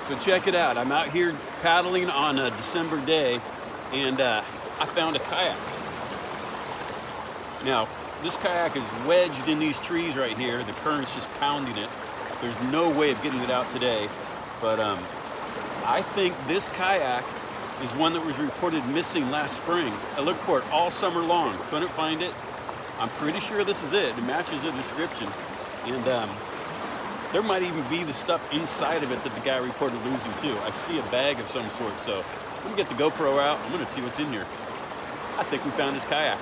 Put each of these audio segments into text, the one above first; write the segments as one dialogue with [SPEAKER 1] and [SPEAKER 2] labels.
[SPEAKER 1] So check it out. I'm out here paddling on a December day, and I found a kayak. Now, this kayak is wedged in these trees right here. The current's just pounding it. There's no way of getting it out today, but I think this kayak is one that was reported missing last spring. I looked for it all summer long, couldn't find it. I'm pretty sure this is it. It matches the description. And there might even be the stuff inside of it that the guy reported losing too. I see a bag of some sort, so I'm gonna get the GoPro out. I'm gonna see what's in here. I think we found his kayak.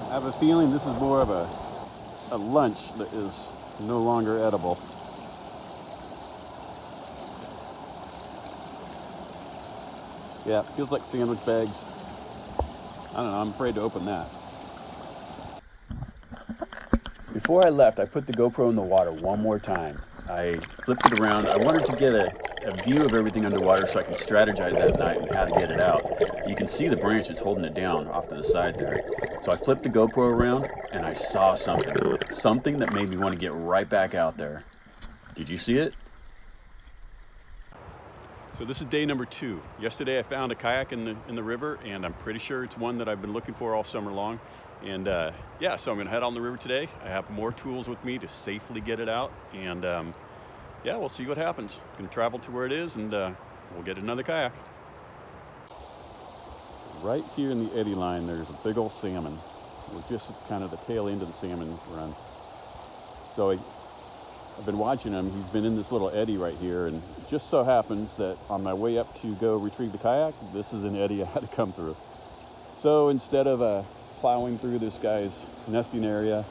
[SPEAKER 1] I have a feeling this is more of a lunch that is no longer edible. Yeah, it feels like sandwich bags. I don't know, I'm afraid to open that. Before I left, I put the GoPro in the water one more time. I flipped it around. I wanted to get a view of everything underwater so I can strategize that night and how to get it out. You can see the branches holding it down off to the side there. So I flipped the GoPro around and I saw something that made me want to get right back out there. Did you see it? So this is day number 2. Yesterday I found a kayak in the river, and I'm pretty sure it's one that I've been looking for all summer long. And yeah, so I'm gonna head on the river today. I have more tools with me to safely get it out, and yeah, we'll see what happens. I'm gonna travel to where it is, and we'll get another kayak. Right here in the eddy line, there's a big old salmon. We're just at kind of the tail end of the salmon run. So I've been watching him. He's been in this little eddy right here, and it just so happens that on my way up to go retrieve the kayak, this is an eddy I had to come through. So instead of plowing through this guy's nesting area,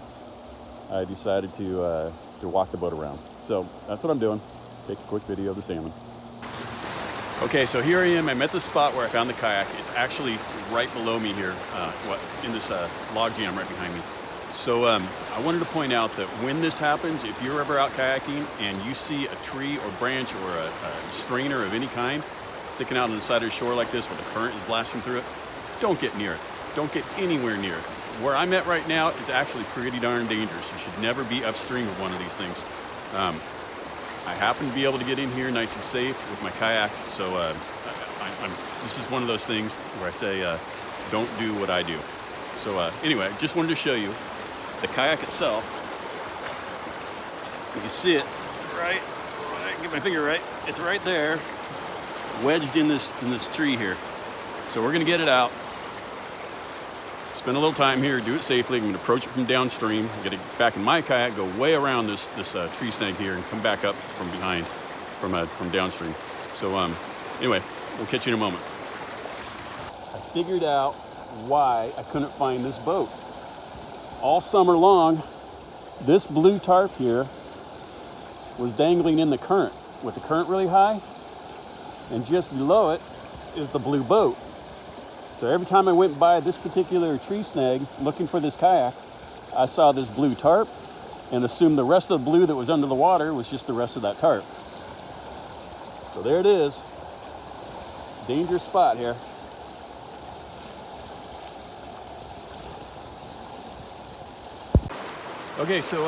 [SPEAKER 1] I decided to walk the boat around. So that's what I'm doing. Take a quick video of the salmon. Okay, so here I am. I'm at the spot where I found the kayak. It's actually right below me here, in this log jam right behind me. So I wanted to point out that when this happens, if you're ever out kayaking and you see a tree or branch or a strainer of any kind sticking out on the side of the shore like this where the current is blasting through it, don't get near it. Don't get anywhere near it. Where I'm at right now is actually pretty darn dangerous. You should never be upstream of one of these things. I happen to be able to get in here nice and safe with my kayak, so this is one of those things where I say don't do what I do. So anyway, I just wanted to show you the kayak itself. You can see it right, get my finger right, it's right there, wedged in this tree here. So we're gonna get it out, spend a little time here, do it safely. I'm gonna approach it from downstream, get it back in my kayak, go way around this tree snag here and come back up from behind, from downstream. So anyway, we'll catch you in a moment. I figured out why I couldn't find this boat. All summer long, this blue tarp here was dangling in the current with the current really high, and just below it is the blue boat. So every time I went by this particular tree snag looking for this kayak, I saw this blue tarp and assumed the rest of the blue that was under the water was just the rest of that tarp. So there it is. Dangerous spot here. Okay, so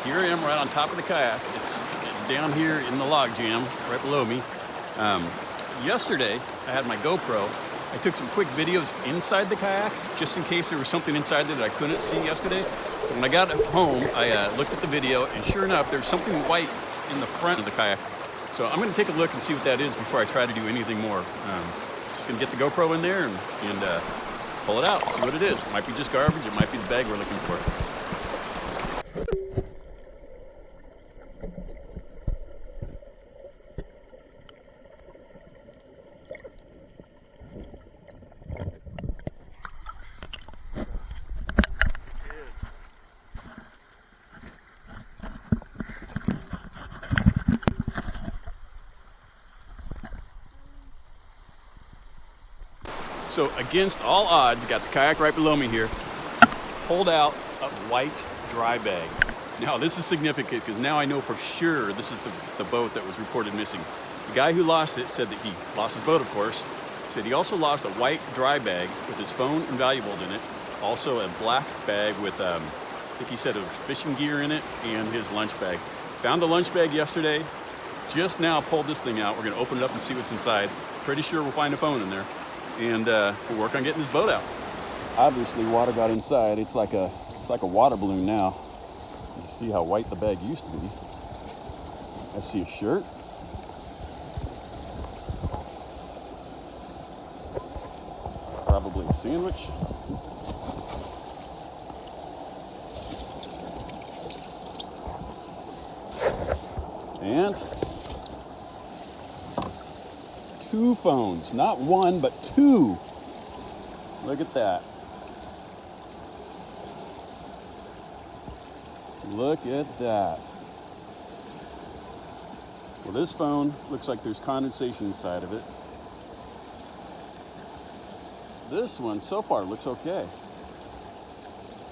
[SPEAKER 1] here I am right on top of the kayak. It's down here in the log jam right below me. Yesterday, I had my GoPro. I took some quick videos inside the kayak just in case there was something inside there that I couldn't see yesterday. So when I got home, I looked at the video, and sure enough, there's something white in the front of the kayak. So I'm going to take a look and see what that is before I try to do anything more. Just going to get the GoPro in there and pull it out, see what it is. It might be just garbage, it might be the bag we're looking for. So against all odds, got the kayak right below me here, pulled out a white dry bag. Now this is significant because now I know for sure this is the boat that was reported missing. The guy who lost it said that he lost his boat, of course. Said he also lost a white dry bag with his phone and valuables in it. Also a black bag with, I think he said, it was fishing gear in it, and his lunch bag. Found the lunch bag yesterday. Just now pulled this thing out. We're gonna open it up and see what's inside. Pretty sure we'll find a phone in there. And we'll work on getting this boat out. Obviously water got inside. It's like a water balloon now. You see how white the bag used to be. I see a shirt. Probably a sandwich. And 2 phones, not 1, but 2. Look at that. Look at that. Well, this phone looks like there's condensation inside of it. This one so far looks okay.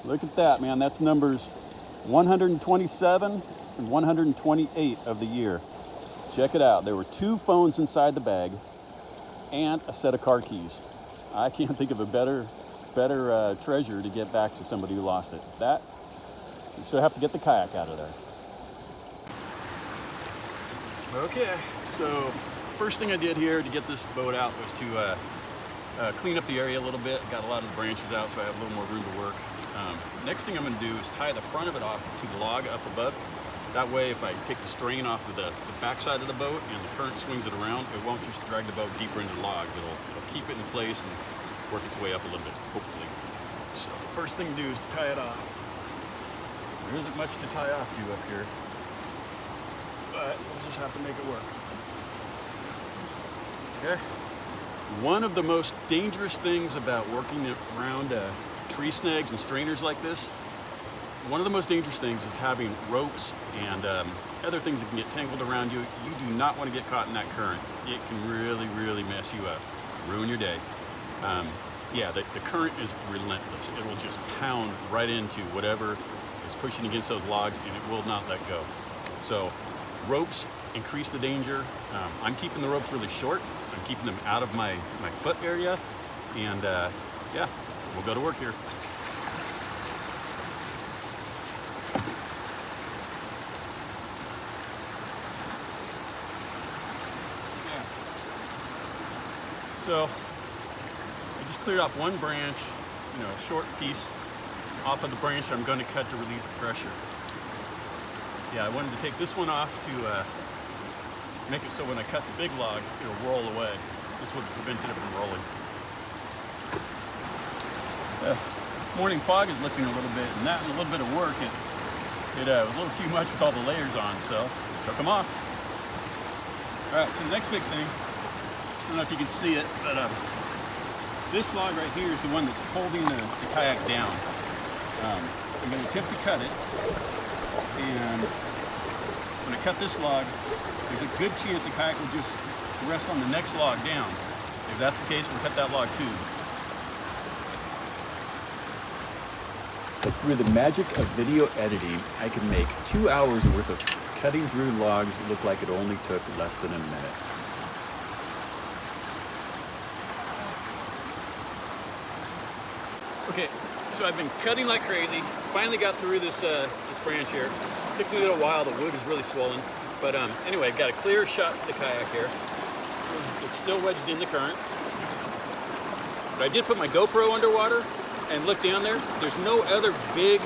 [SPEAKER 1] Look at that, man. That's numbers 127 and 128 of the year. Check it out. There were 2 phones inside the bag and a set of car keys. I can't think of a better treasure to get back to somebody who lost it. That, you still have to get the kayak out of there. Okay, so first thing I did here to get this boat out was to clean up the area a little bit. Got a lot of the branches out, so I have a little more room to work. Next thing I'm going to do is tie the front of it off to the log up above. That way, if I take the strain off of the back side of the boat and the current swings it around, it won't just drag the boat deeper into the logs. It'll keep it in place and work its way up a little bit, hopefully. So the first thing to do is to tie it off. There isn't much to tie off to up here, but we'll just have to make it work. Okay. One of the most dangerous things about working around tree snags and strainers like this, one of the most dangerous things is having ropes and other things that can get tangled around you. You do not want to get caught in that current. It can really, really mess you up, ruin your day. Yeah, the current is relentless. It will just pound right into whatever is pushing against those logs, and it will not let go. So ropes increase the danger. I'm keeping the ropes really short. I'm keeping them out of my foot area, and yeah, we'll go to work here. So I just cleared off one branch, a short piece off of the branch I'm going to cut to relieve the pressure. Yeah, I wanted to take this one off to make it so when I cut the big log, it'll roll away. This would have prevented it from rolling. Morning fog is lifting a little bit, and that and a little bit of work, it was a little too much with all the layers on, so took them off. All right, so the next big thing, I don't know if you can see it, but this log right here is the one that's holding the kayak down. I'm going to attempt to cut it, and when I cut this log, there's a good chance the kayak will just rest on the next log down. If that's the case, we'll cut that log too. But through the magic of video editing, I can make 2 hours worth of cutting through logs look like it only took less than a minute. Okay, so I've been cutting like crazy. Finally got through this branch here. Took me a little while. The wood is really swollen. But anyway, got a clear shot to the kayak here. It's still wedged in the current. But I did put my GoPro underwater and look down there. There's no other big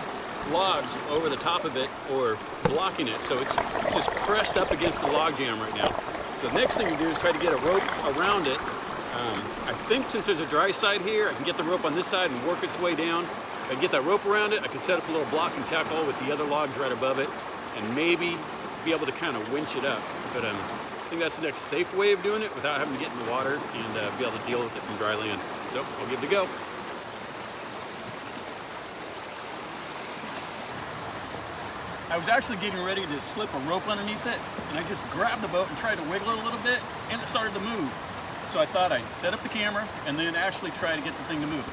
[SPEAKER 1] logs over the top of it or blocking it. So it's just pressed up against the log jam right now. So the next thing to do is try to get a rope around it. I think since there's a dry side here, I can get the rope on this side and work its way down. If I can get that rope around it, I can set up a little blocking tackle with the other logs right above it and maybe be able to kind of winch it up. But I think that's the next safe way of doing it without having to get in the water and be able to deal with it from dry land. So I'll give it a go. I was actually getting ready to slip a rope underneath it, and I just grabbed the boat and tried to wiggle it a little bit, and it started to move. So I thought I'd set up the camera and then actually try to get the thing to move.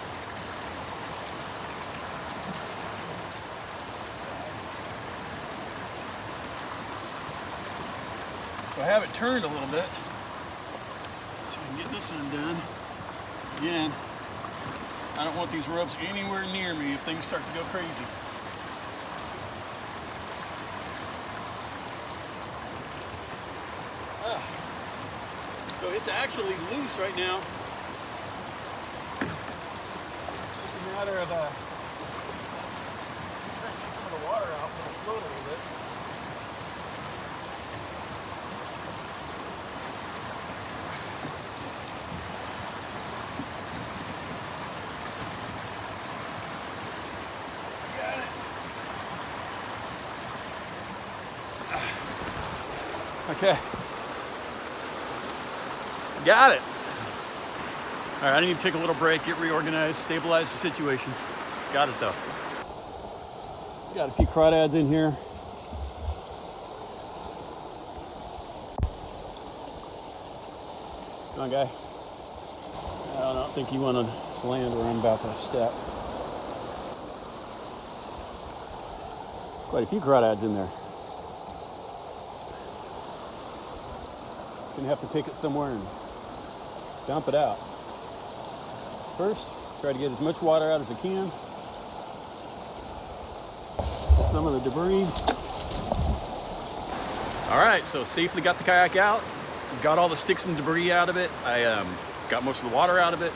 [SPEAKER 1] So I have it turned a little bit so I can get this undone. Again, I don't want these ropes anywhere near me if things start to go crazy. So it's actually loose right now. It's just a matter of trying to get some of the water out so it'll float a little bit. Okay. Got it. All right, I need to take a little break, get reorganized, stabilize the situation. Got it though. Got a few crawdads in here. Come on, guy. I don't think you want to land where I'm about to step. Quite a few crawdads in there. Gonna have to take it somewhere and dump it out. First, try to get as much water out as I can. Some of the debris. All right, so safely got the kayak out. Got all the sticks and debris out of it. I got most of the water out of it.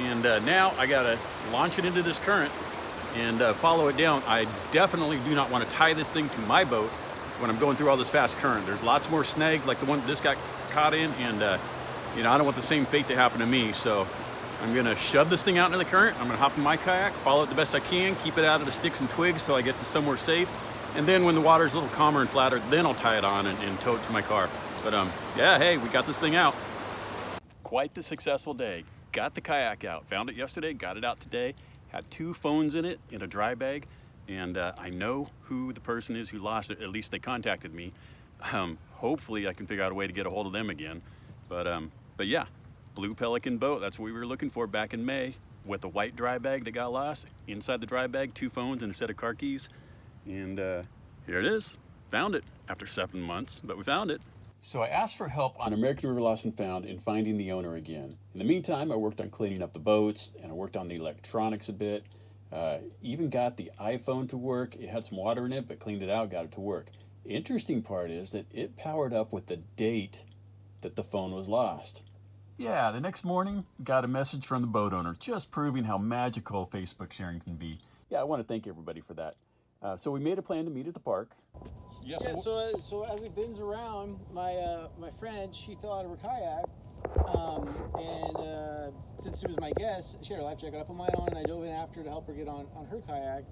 [SPEAKER 1] And now I gotta launch it into this current and follow it down. I definitely do not want to tie this thing to my boat when I'm going through all this fast current. There's lots more snags like the one this got caught in, and you know, I don't want the same fate to happen to me. So I'm gonna shove this thing out into the current. I'm gonna hop in my kayak, follow it the best I can, keep it out of the sticks and twigs till I get to somewhere safe. And then when the water's a little calmer and flatter, then I'll tie it on and tow it to my car. But yeah, hey, we got this thing out. Quite the successful day. Got the kayak out. Found it yesterday, got it out today. Had 2 phones in it in a dry bag. And I know who the person is who lost it. At least they contacted me. Hopefully I can figure out a way to get a hold of them again. But yeah, Blue Pelican boat. That's what we were looking for back in May, with a white dry bag that got lost. Inside the dry bag, 2 phones and a set of car keys. And here it is. Found it after 7 months, but we found it. So I asked for help on American River Lost and Found in finding the owner again. In the meantime, I worked on cleaning up the boats and I worked on the electronics a bit. Even got the iPhone to work. It had some water in it, but cleaned it out, got it to work. Interesting part is that it powered up with the date that the phone was lost. Yeah, the next morning, got a message from the boat owner, just proving how magical Facebook sharing can be. Yeah, I want to thank everybody for that. So we made a plan to meet at the park.
[SPEAKER 2] Yeah, so as we bins around, my friend, she fell out of her kayak, and since she was my guest, she had her life jacket. I put mine on and I dove in after her to help her get on her kayak.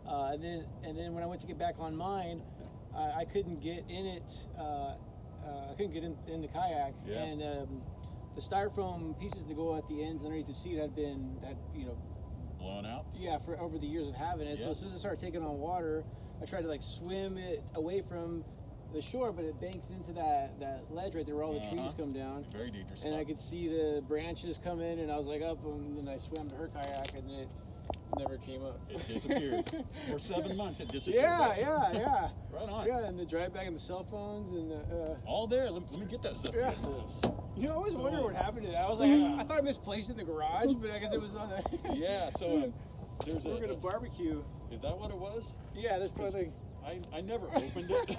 [SPEAKER 2] And then when I went to get back on mine, I couldn't get in it. I couldn't get in the kayak,
[SPEAKER 1] Yeah.
[SPEAKER 2] and the styrofoam pieces that go at the ends underneath the seat had
[SPEAKER 1] Blown out?
[SPEAKER 2] yeah, for over the years of having it.
[SPEAKER 1] Yeah.
[SPEAKER 2] So as soon as it started taking on water, I tried to like swim it away from the shore, but it banks into that ledge right there where all the trees come down.
[SPEAKER 1] Very dangerous.
[SPEAKER 2] And I could see the branches come in, and I was like up, and then I swam to her kayak, and it never came up.
[SPEAKER 1] It disappeared. For 7 months, it disappeared.
[SPEAKER 2] Yeah.
[SPEAKER 1] Right on.
[SPEAKER 2] Yeah, and the dry bag and the cell phones and the.
[SPEAKER 1] All there. Let me get that stuff.
[SPEAKER 2] Yeah.
[SPEAKER 1] For this.
[SPEAKER 2] You know, I always wonder what happened to that. I was like, I thought I misplaced it in the garage, but I guess it was on the.
[SPEAKER 1] Yeah. So there's
[SPEAKER 2] we're gonna barbecue.
[SPEAKER 1] Is that what it was?
[SPEAKER 2] Yeah, there's probably.
[SPEAKER 1] I never opened it.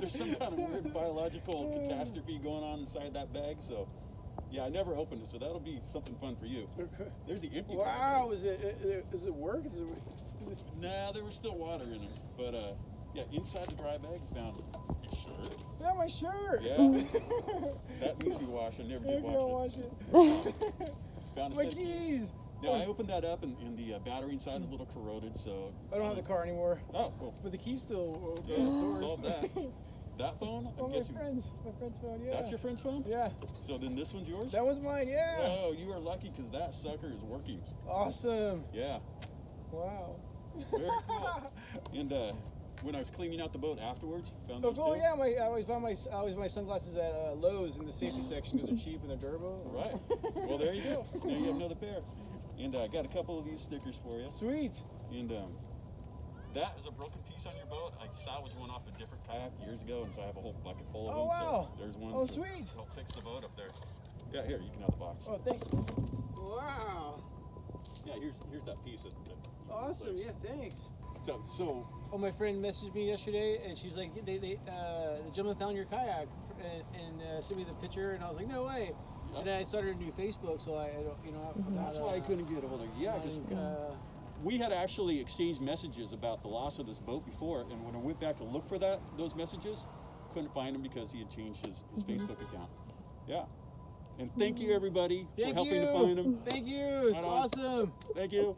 [SPEAKER 1] There's some kind of weird biological catastrophe going on inside that bag. So, yeah, I never opened it. So that'll be something fun for you.
[SPEAKER 2] Okay.
[SPEAKER 1] There's the empty.
[SPEAKER 2] Wow, does it work?
[SPEAKER 1] Nah, there was still water in it. But yeah, inside the dry bag, found your shirt.
[SPEAKER 2] Yeah, my shirt.
[SPEAKER 1] Yeah. That needs to be washed. I never did wash it. Found a
[SPEAKER 2] My
[SPEAKER 1] set of
[SPEAKER 2] keys.
[SPEAKER 1] Now I opened that up, and the battery inside is a little corroded. So
[SPEAKER 2] I don't have the car anymore.
[SPEAKER 1] Oh, cool.
[SPEAKER 2] But the key's still open.
[SPEAKER 1] Yeah,
[SPEAKER 2] of course.
[SPEAKER 1] solved that. That phone?
[SPEAKER 2] Oh,
[SPEAKER 1] I'm
[SPEAKER 2] my
[SPEAKER 1] guessing.
[SPEAKER 2] friend's phone. Yeah.
[SPEAKER 1] That's your friend's phone?
[SPEAKER 2] Yeah.
[SPEAKER 1] So then this one's yours?
[SPEAKER 2] That one's mine. Yeah.
[SPEAKER 1] Oh, you are lucky because that sucker is working.
[SPEAKER 2] Awesome.
[SPEAKER 1] Yeah.
[SPEAKER 2] Wow.
[SPEAKER 1] Very cool. And when I was cleaning out the boat afterwards, found
[SPEAKER 2] Oh,
[SPEAKER 1] those
[SPEAKER 2] cool.
[SPEAKER 1] too?
[SPEAKER 2] Yeah, I always buy my sunglasses at Lowe's in the safety section because they're cheap and they're durable.
[SPEAKER 1] Right. Well, there you go. Now you have another pair. And I got a couple of these stickers for you.
[SPEAKER 2] Sweet.
[SPEAKER 1] And that is a broken piece on your boat. I salvaged one off a different kayak years ago, and so I have a whole bucket full of
[SPEAKER 2] Oh,
[SPEAKER 1] them.
[SPEAKER 2] wow.
[SPEAKER 1] So there's one.
[SPEAKER 2] Oh,
[SPEAKER 1] to
[SPEAKER 2] sweet.
[SPEAKER 1] Help fix the boat up there. Yeah, here, you can have the box.
[SPEAKER 2] Oh, thanks. Wow.
[SPEAKER 1] Yeah, here's that piece. That you
[SPEAKER 2] Awesome.
[SPEAKER 1] replaced.
[SPEAKER 2] Yeah, thanks.
[SPEAKER 1] So
[SPEAKER 2] Oh, my friend messaged me yesterday, and she's like, the gentleman found your kayak and sent me the picture, and I was like, no way.
[SPEAKER 1] Yeah.
[SPEAKER 2] And then I started a new Facebook, so I don't, you know.
[SPEAKER 1] that's why I couldn't get a hold of you. Yeah, because we had actually exchanged messages about the loss of this boat before, and when I went back to look for those messages, couldn't find him because he had changed his Facebook account. Yeah. And thank you, everybody, for helping to find him.
[SPEAKER 2] Thank you. It's
[SPEAKER 1] Right on.
[SPEAKER 2] awesome.
[SPEAKER 1] Thank you.